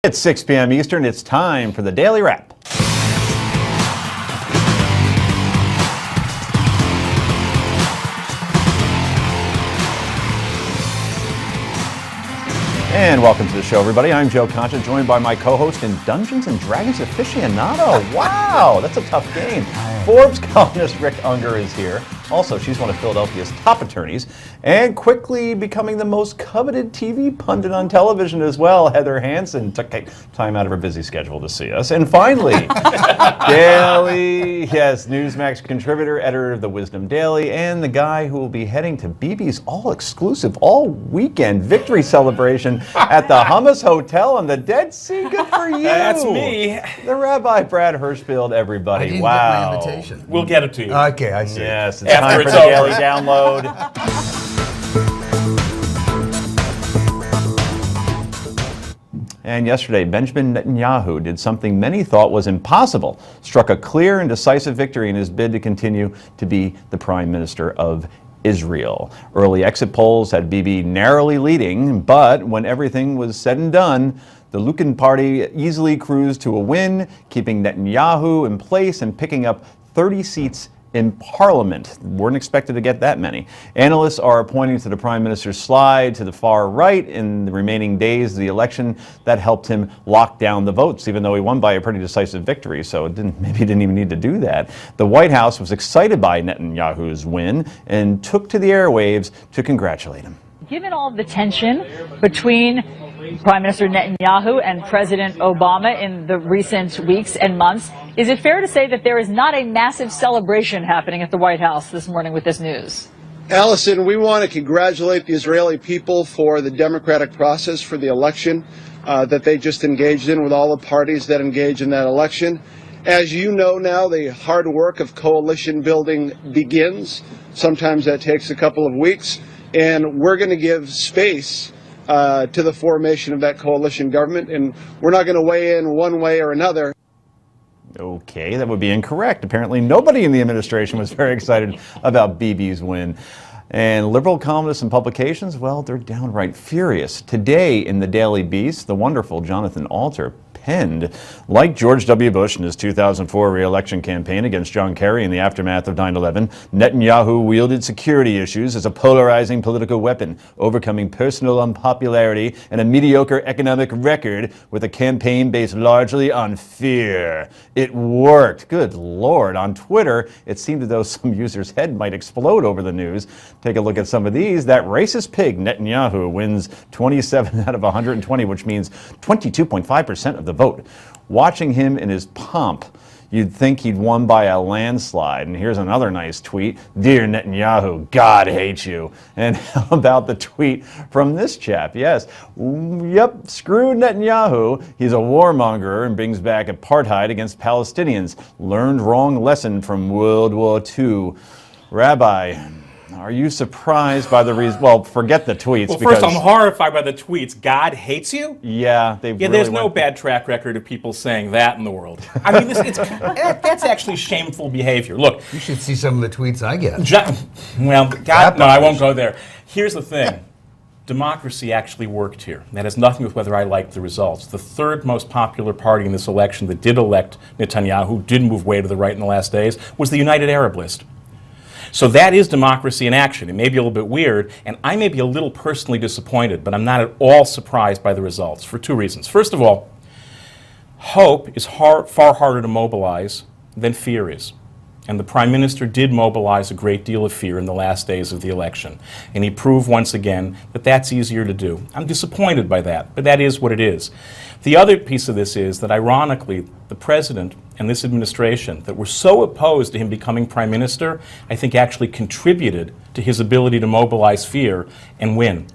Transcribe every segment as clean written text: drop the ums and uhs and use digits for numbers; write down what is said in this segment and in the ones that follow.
It's 6 p.m. Eastern. It's time for the Daily Wrap. And welcome to the show, everybody. I'm Joe Concha, joined by my co-host and Dungeons & Dragons aficionado. Wow, that's a tough game. Forbes columnist Rick Unger is here. Also, she's one of Philadelphia's top attorneys and quickly becoming the most coveted TV pundit on television as well. Heather Hansen took time out of her busy schedule to see us. And finally, Newsmax contributor, editor of the Wisdom Daily, and the guy who will be heading to BB's all-exclusive, all-weekend victory celebration at the Hummus Hotel on the Dead Sea. Good for you. That's me. The Rabbi Brad Hirschfield, everybody. I didn't wow. get my invitation. We'll get it to you. Okay, I see. Yes, it's time After for it's the over. Daily Download. And yesterday, Benjamin Netanyahu did something many thought was impossible, struck a clear and decisive victory in his bid to continue to be the Prime Minister of Israel. Early exit polls had Bibi narrowly leading, but when everything was said and done, the Likud party easily cruised to a win, keeping Netanyahu in place and picking up 30 seats in Parliament. Weren't expected to get that many. Analysts are pointing to the Prime Minister's slide to the far right in the remaining days of the election that helped him lock down the votes, even though he won by a pretty decisive victory, so maybe he didn't even need to do that. The White House was excited by Netanyahu's win and took to the airwaves to congratulate him. Given all the tension between Prime Minister Netanyahu and President Obama in the recent weeks and months, is it fair to say that there is not a massive celebration happening at the White House this morning with this news? Allison, we want to congratulate the Israeli people for the democratic process for the election that they just engaged in with all the parties that engage in that election. As you know now, the hard work of coalition building begins. Sometimes that takes a couple of weeks, and we're going to give space to the formation of that coalition government, and we're not going to weigh in one way or another. Okay, that would be incorrect. Apparently nobody in the administration was very excited about Bibi's win. And liberal columnists and publications, well, they're downright furious. Today in the Daily Beast, the wonderful Jonathan Alter penned, like George W. Bush in his 2004 re-election campaign against John Kerry in the aftermath of 9/11, Netanyahu wielded security issues as a polarizing political weapon, overcoming personal unpopularity and a mediocre economic record with a campaign based largely on fear. It worked. Good Lord. On Twitter, it seemed as though some users' head might explode over the news. Take a look at some of these. That racist pig, Netanyahu, wins 27 out of 120, which means 22.5% of the vote. Watching him in his pomp, you'd think he'd won by a landslide. And here's another nice tweet. Dear Netanyahu, God hates you. And how about the tweet from this chap? Yes, yep, screw Netanyahu. He's a warmonger and brings back apartheid against Palestinians. Learned wrong lesson from World War II. Rabbi, are you surprised by the reason? Well, forget the tweets. Well, first, I'm horrified by the tweets. God hates you? Yeah, there's no bad track record of people saying that in the world. I mean, that's actually shameful behavior. Look, You should see some of the tweets I get. God, no, I won't go there. Here's the thing. Democracy actually worked here. That has nothing to do with whether I liked the results. The third most popular party in this election that did elect Netanyahu, did move way to the right in the last days, was the United Arab List. So that is democracy in action. It may be a little bit weird, and I may be a little personally disappointed, but I'm not at all surprised by the results for two reasons. First of all, hope is far harder to mobilize than fear is. And the Prime Minister did mobilize a great deal of fear in the last days of the election. And he proved once again that that's easier to do. I'm disappointed by that, but that is what it is. The other piece of this is that, ironically, the President and this administration that were so opposed to him becoming Prime Minister, I think actually contributed to his ability to mobilize fear and win.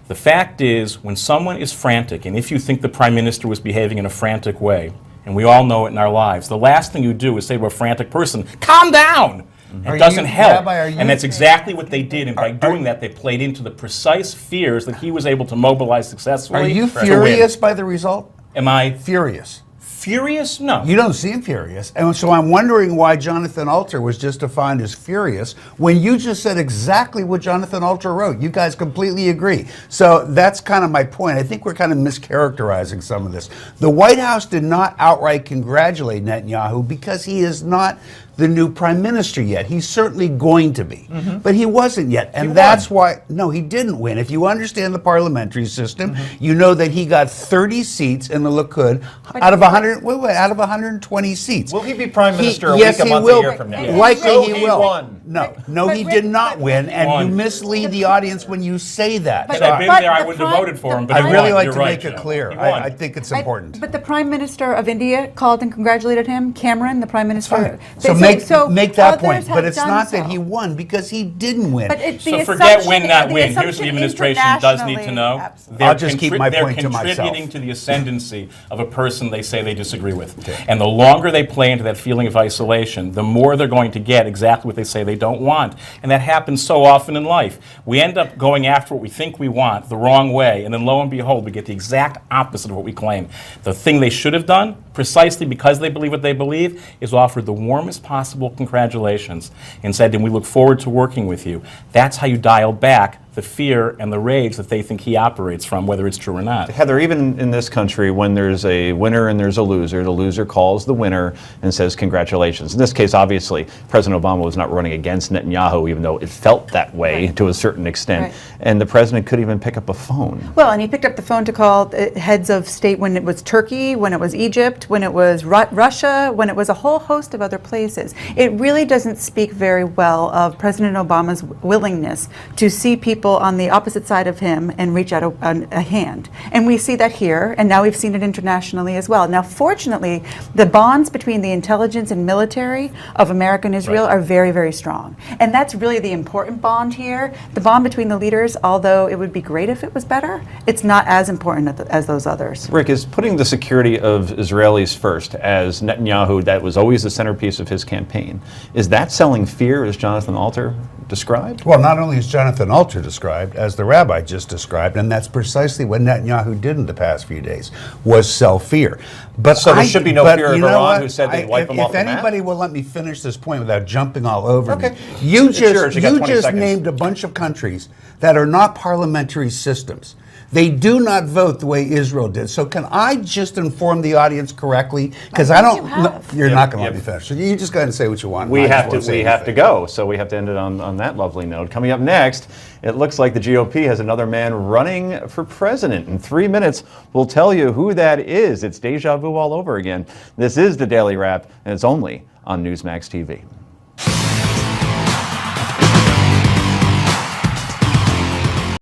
The fact is, when someone is frantic, and if you think the Prime Minister was behaving in a frantic way, and we all know it in our lives, the last thing you do is say to a frantic person, calm down! It doesn't help. Rabbi, and that's exactly what they did. And by doing that, they played into the precise fears that he was able to mobilize successfully. Are you to win. furious by the result? Am I Furious. Furious? No. You don't seem furious. And so I'm wondering why Jonathan Alter was just defined as furious when you just said exactly what Jonathan Alter wrote. You guys completely agree. So that's kind of my point. I think we're kind of mischaracterizing some of this. The White House did not outright congratulate Netanyahu because he is not the new prime minister yet. He's certainly going to be, but he wasn't yet. And that's why, no, he didn't win. If you understand the parliamentary system, you know that he got 30 seats in the Likud out of 120 seats. Will he be prime minister Yes, a he month, will. a year from now? Likely So he he will. won. No, he did not win, and you mislead the audience when you say that. Had So I been there, I wouldn't have voted for him, but I'd he really won. like You're to right, make it Joe. clear. He won. I think it's important. But the Prime Minister of India called and congratulated him. Cameron, the Prime Minister. So make that others point, have but it's done not that so. he won because he didn't win. But So forget win, not win. Here's what the administration does need to know. I'll just keep my They're point to myself. contributing to the ascendancy of a person they say they disagree with. And the longer they play into that feeling of isolation, the more they're going to get exactly what they say they don't want. And that happens so often in life. We end up going after what we think we want the wrong way, and then lo and behold, we get the exact opposite of what we claim. The thing they should have done, precisely because they believe what they believe, is offered the warmest possible congratulations and said, and we look forward to working with you. That's how you dial back the fear and the rage that they think he operates from, whether it's true or not. Heather, even in this country, when there's a winner and there's a loser, the loser calls the winner and says congratulations. In this case, obviously, President Obama was not running against Netanyahu, even though it felt that way to a certain extent. Right. And the president couldn't even pick up a phone. Well, and he picked up the phone to call heads of state when it was Turkey, when it was Egypt, when it was Russia, when it was a whole host of other places. It really doesn't speak very well of President Obama's willingness to see people on the opposite side of him and reach out a hand. And we see that here, and now we've seen it internationally as well. Now, fortunately, the bonds between the intelligence and military of America and Israel are very, very strong. And that's really the important bond here. The bond between the leaders, although it would be great if it was better, it's not as important as those others. Rick, is putting the security of Israelis first, as Netanyahu, that was always the centerpiece of his campaign, is that selling fear, as Jonathan Alter described? Well, not only is Jonathan Alter described, as the rabbi just described, and that's precisely what Netanyahu did in the past few days, was sell fear. But So there should be no fear of you know Iran, what? who said they'd wipe them off the map? If anybody will let me finish this point without jumping all over Okay. me. You It's yours. You got 20 just seconds. named a bunch of countries that are not parliamentary systems. They do not vote the way Israel did. So can I just inform the audience correctly? Because I don't. you have. You're not going to Yep. let me finish. So you just go ahead and say what you want. We I just have won't to. say We have to anything. go. So we have to end it on that lovely note. Coming up next, it looks like the GOP has another man running for president. In 3 minutes, we'll tell you who that is. It's deja vu all over again. This is the Daily Wrap, and it's only on Newsmax TV.